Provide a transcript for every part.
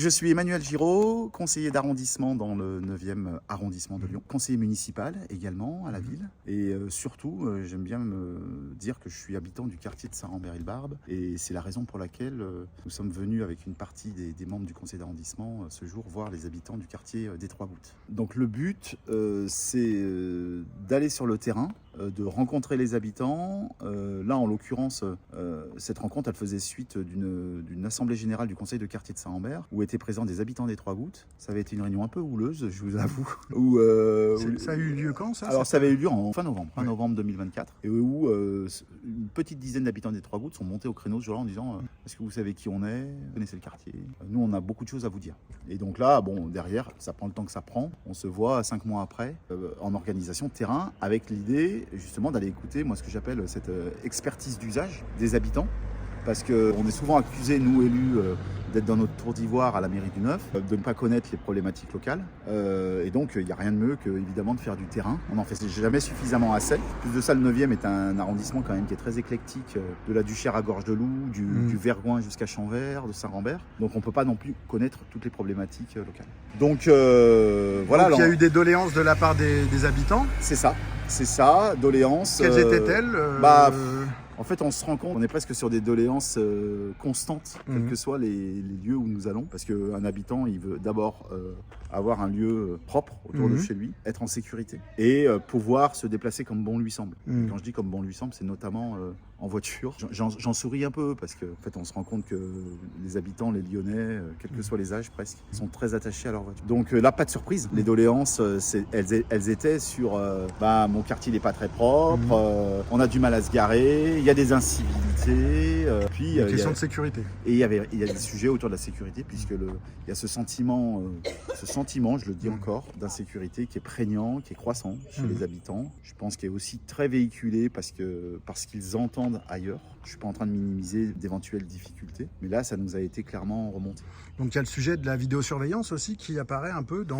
Je suis Emmanuel Giraud, conseiller d'arrondissement dans le 9e arrondissement de Lyon, conseiller municipal également à la ville. Et surtout, j'aime bien me dire que je suis habitant du quartier de Saint-Rambert-il-Barbe. Et c'est la raison pour laquelle nous sommes venus avec une partie des membres du conseil d'arrondissement ce jour voir les habitants du quartier des Trois-Gouttes. Donc le but, c'est d'aller sur le terrain, de rencontrer les habitants. Là, en l'occurrence, cette rencontre, elle faisait suite d'une assemblée générale du conseil de quartier de Saint-Rambert, où étaient présents des habitants des Trois-Gouttes. Ça avait été une réunion un peu houleuse, je vous avoue. Ça a eu lieu quand, ça? Alors, ça avait eu lieu en fin novembre 2024, et où une petite dizaine d'habitants des Trois-Gouttes sont montés au créneau ce jour-là en disant est-ce que vous savez qui on est? Vous connaissez le quartier? Nous, on a beaucoup de choses à vous dire. Et donc là, bon, derrière, ça prend le temps que ça prend. On se voit 5 mois après en organisation de terrain, avec l'idée justement d'aller écouter, moi, ce que j'appelle cette expertise d'usage des habitants. Parce qu'on est souvent accusés, nous élus, d'être dans notre tour d'ivoire à la mairie du Neuf, de ne pas connaître les problématiques locales. Et donc, il n'y a rien de mieux que, évidemment, de faire du terrain. On n'en fait jamais suffisamment assez. Plus de ça, le 9e est un arrondissement quand même qui est très éclectique, de la Duchère à Gorge-de-Loup, du Vergoing jusqu'à Champvert, de Saint-Rambert. Donc, on ne peut pas non plus connaître toutes les problématiques locales. Donc, voilà. Donc, il y a eu des doléances de la part des habitants? C'est ça, doléances. Quelles étaient-elles? En fait, on se rend compte, on est presque sur des doléances constantes, quels que soient les lieux où nous allons. Parce qu'un habitant, il veut d'abord avoir un lieu propre autour de chez lui, être en sécurité et pouvoir se déplacer comme bon lui semble. Quand je dis comme bon lui semble, c'est notamment en voiture. J'en souris un peu parce qu'en fait, on se rend compte que les habitants, les Lyonnais, quels que soient les âges presque, sont très attachés à leur voiture. Donc là, pas de surprise. Les doléances, elles étaient sur mon quartier n'est pas très propre, on a du mal à se garer, il y a des incivilités, puis une question de sécurité. Et il y a des sujets autour de la sécurité, puisque il y a ce sentiment, je le dis encore, d'insécurité qui est prégnant, qui est croissant chez les habitants. Je pense qu'il est aussi très véhiculé parce qu'ils entendent ailleurs. Je ne suis pas en train de minimiser d'éventuelles difficultés, mais là, ça nous a été clairement remonté. Donc il y a le sujet de la vidéosurveillance aussi qui apparaît un peu dans...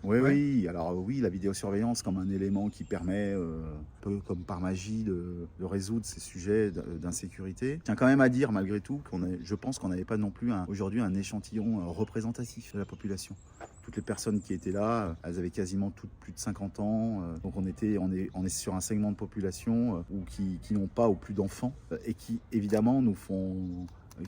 Oui. Alors oui, la vidéosurveillance comme un élément qui permet, un peu comme par magie, de résoudre ces sujets d'insécurité. Je tiens quand même à dire, malgré tout, je pense qu'on n'avait pas non plus aujourd'hui un échantillon représentatif de la population. Toutes les personnes qui étaient là, elles avaient quasiment toutes plus de 50 ans. Donc on est sur un segment de population qui n'ont pas ou plus d'enfants et qui, évidemment,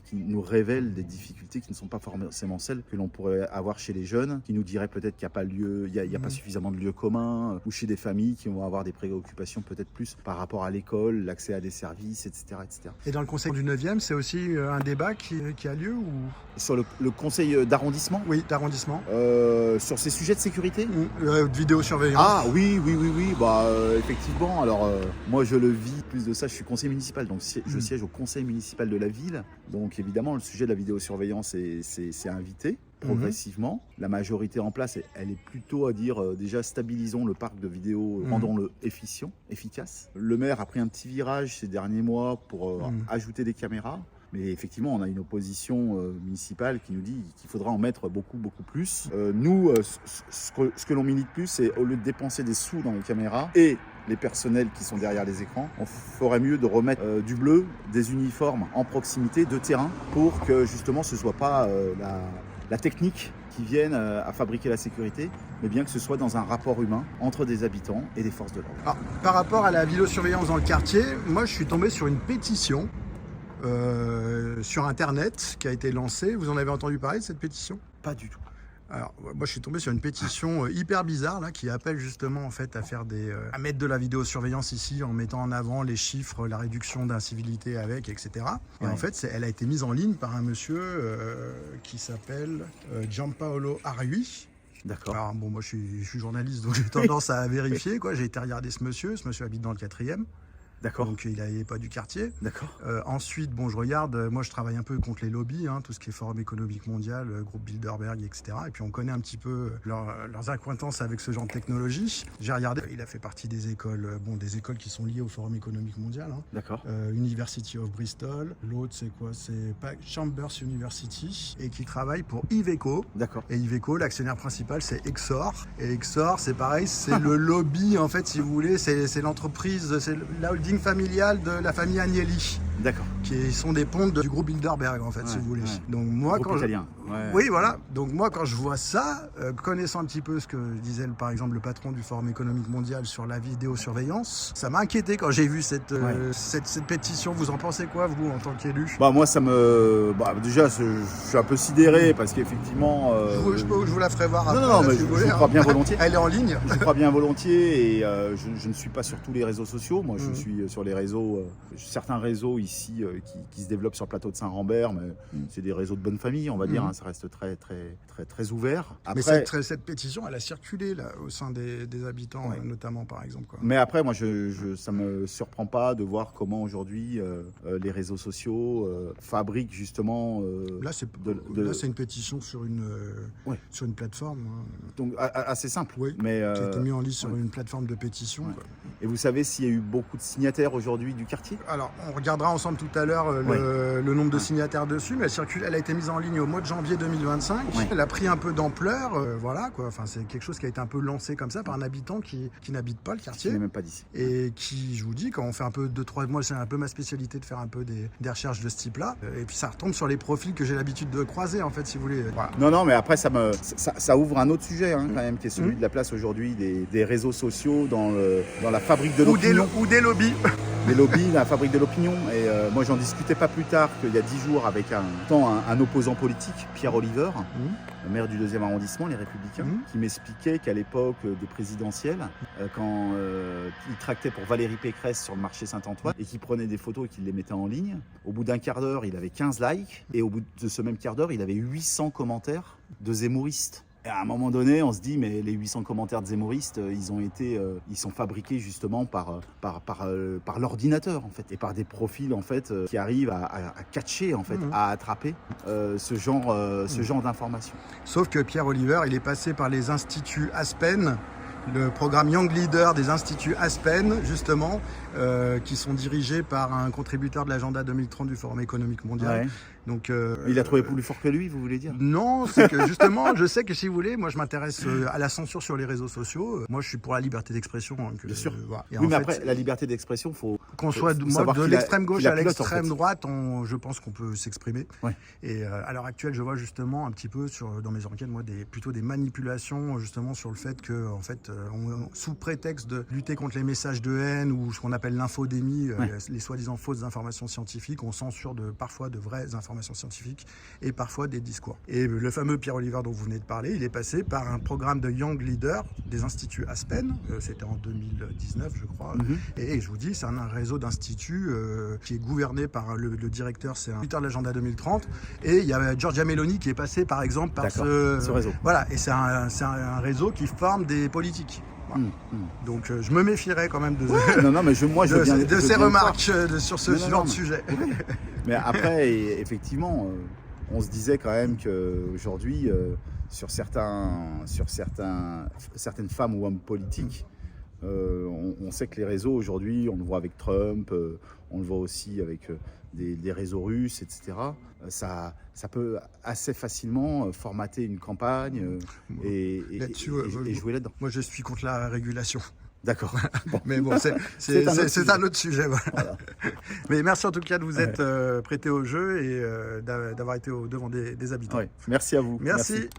qui nous révèlent des difficultés qui ne sont pas forcément celles que l'on pourrait avoir chez les jeunes, qui nous diraient peut-être qu'il n'y a pas lieu, il y a pas suffisamment de lieux communs, ou chez des familles qui vont avoir des préoccupations peut-être plus par rapport à l'école, l'accès à des services, etc., etc. Et dans le conseil du 9e, c'est aussi un débat qui a lieu ou... Sur le conseil d'arrondissement? Oui, d'arrondissement. Sur ces sujets de sécurité? De vidéosurveillance. Ah oui, effectivement. Alors, moi, je le vis. Plus de ça, je suis conseiller municipal, donc je siège au conseil municipal de la ville. Donc, évidemment, le sujet de la vidéosurveillance, c'est invité progressivement. La majorité en place, elle est plutôt à dire déjà stabilisons le parc de vidéo, rendons-le efficace. Le maire a pris un petit virage ces derniers mois pour ajouter des caméras. Mais effectivement, on a une opposition municipale qui nous dit qu'il faudra en mettre beaucoup, beaucoup plus. Nous, ce que l'on milite plus, c'est au lieu de dépenser des sous dans les caméras et les personnels qui sont derrière les écrans, on ferait mieux de remettre du bleu, des uniformes en proximité de terrain pour que justement ce ne soit pas la technique qui vienne à fabriquer la sécurité, mais bien que ce soit dans un rapport humain entre des habitants et des forces de l'ordre. Alors, par rapport à la vidéosurveillance dans le quartier, moi je suis tombé sur une pétition sur Internet qui a été lancée. Vous en avez entendu parler de cette pétition? Pas du tout. Alors, moi, je suis tombé sur une pétition hyper bizarre là, qui appelle justement en fait à mettre de la vidéosurveillance ici en mettant en avant les chiffres, la réduction d'incivilité avec, etc. Et en fait, elle a été mise en ligne par un monsieur qui s'appelle Gianpaolo Arui. D'accord. Alors bon, moi je suis journaliste, donc j'ai tendance à vérifier, quoi. J'ai été regarder ce monsieur habite dans le 4e. D'accord. Donc il n'est pas du quartier. D'accord. Ensuite, bon, je regarde, moi je travaille un peu contre les lobbies, tout ce qui est Forum économique mondial, groupe Bilderberg, etc. Et puis on connaît un petit peu leurs accointances avec ce genre de technologie. J'ai regardé, il a fait partie des écoles, des écoles qui sont liées au Forum économique mondial. D'accord. University of Bristol. L'autre, c'est quoi? C'est Chambers University et qui travaille pour Iveco. D'accord. Et Iveco, l'actionnaire principal, c'est Exor. Et Exor, c'est pareil, c'est le lobby, en fait, si vous voulez, c'est l'entreprise, c'est la holding familiale de la famille Agnelli. D'accord. qui sont des pontes du groupe Bilderberg, en fait, si vous voulez. Ouais. Donc moi, Groupe italien. Ouais. Oui, voilà. Donc moi, quand je vois ça, connaissant un petit peu ce que disait par exemple le patron du Forum économique mondial sur la vidéosurveillance, ça m'a inquiété quand j'ai vu cette pétition. Vous en pensez quoi, vous, en tant qu'élu? Bah moi, ça me... Bah, déjà, je suis un peu sidéré parce qu'effectivement... Je vous la ferai voir après. Non, là, mais si je vous voulez, crois hein. bien volontiers. Elle est en ligne. Je crois bien volontiers et je ne suis pas sur tous les réseaux sociaux. Moi, je suis sur les réseaux, certains réseaux ici qui se développent sur le plateau de Saint-Rambert, mais c'est des réseaux de bonne famille, on va dire. Hein, ça reste très ouvert. Après, Mais cette pétition, elle a circulé là, au sein des habitants, notamment par exemple. Quoi. Mais après, moi, ça me surprend pas de voir comment aujourd'hui les réseaux sociaux fabriquent justement. Là, c'est une pétition sur une plateforme. Hein. Donc assez simple. Oui. Mais qui a été mis en ligne sur une plateforme de pétition. Ouais. Quoi. Et vous savez s'il y a eu beaucoup de signataires aujourd'hui du quartier? Alors, on regardera ensemble tout à l'heure le nombre de signataires dessus, mais elle a été mise en ligne au mois de janvier 2025. Ouais. Elle a pris un peu d'ampleur, voilà quoi. Enfin, c'est quelque chose qui a été un peu lancé comme ça par un habitant qui n'habite pas le quartier. Qui n'est même pas d'ici. Et qui, je vous dis, quand on fait un peu 2-3 mois, c'est un peu ma spécialité de faire un peu des recherches de ce type-là. Et puis ça retombe sur les profils que j'ai l'habitude de croiser, en fait, si vous voulez. Voilà. Non, mais après, ça ouvre un autre sujet, hein, quand même, qui est celui de la place aujourd'hui des réseaux sociaux dans la fabrique de l'opinion. Ou des lobbies. Les lobbies, la fabrique de l'opinion. Et moi, j'en discutais pas plus tard qu'il y a 10 jours avec un opposant politique, Pierre Oliver, maire du 2e arrondissement, les Républicains, qui m'expliquait qu'à l'époque des présidentielles, quand il tractait pour Valérie Pécresse sur le marché Saint-Antoine et qu'il prenait des photos et qu'il les mettait en ligne, au bout d'un quart d'heure, il avait 15 likes et au bout de ce même quart d'heure, il avait 800 commentaires de zémouristes. Et à un moment donné, on se dit, mais les 800 commentaires de zémouristes, ils sont fabriqués justement par l'ordinateur, en fait, et par des profils, en fait, qui arrivent à catcher, en fait, à attraper ce genre d'informations. Sauf que Pierre Oliver, il est passé par les instituts Aspen, le programme Young Leader des instituts Aspen, justement, qui sont dirigés par un contributeur de l'agenda 2030 du Forum économique mondial. Ouais. Donc, il a trouvé plus fort que lui, vous voulez dire? Non, c'est que justement, je sais que si vous voulez, moi je m'intéresse à la censure sur les réseaux sociaux. Moi je suis pour la liberté d'expression. Hein, bien sûr. Voilà. Oui, mais après, la liberté d'expression, faut qu'on soit de l'extrême gauche à l'extrême droite, je pense qu'on peut s'exprimer. Ouais. Et à l'heure actuelle, je vois justement un petit peu dans mes enquêtes, moi, plutôt des manipulations justement sur le fait que, en fait, sous prétexte de lutter contre les messages de haine ou ce qu'on appelle l'infodémie, les soi-disant fausses informations scientifiques, on censure parfois de vraies informations scientifiques et parfois des discours. Et le fameux Pierre Oliver dont vous venez de parler, il est passé par un programme de Young Leader des instituts Aspen, c'était en 2019 je crois, et je vous dis c'est un réseau d'instituts qui est gouverné par le directeur, c'est un directeur de l'agenda 2030, et il y a Giorgia Meloni qui est passé par exemple par ce réseau. Voilà, et c'est un réseau qui forme des politiques. Voilà. Donc je me méfierais quand même de ces remarques sur ce genre de sujet. Mais après, effectivement, on se disait quand même qu'aujourd'hui, sur certaines femmes ou hommes politiques, on sait que les réseaux aujourd'hui, on le voit avec Trump, on le voit aussi avec des réseaux russes, etc. Ça peut assez facilement formater une campagne et jouer là-dedans. Moi, je suis contre la régulation. D'accord. Bon. Mais bon, c'est un autre sujet. Voilà. Mais merci en tout cas de vous être prêté au jeu et d'avoir été au devant des habitants. Ouais. Merci à vous. Merci.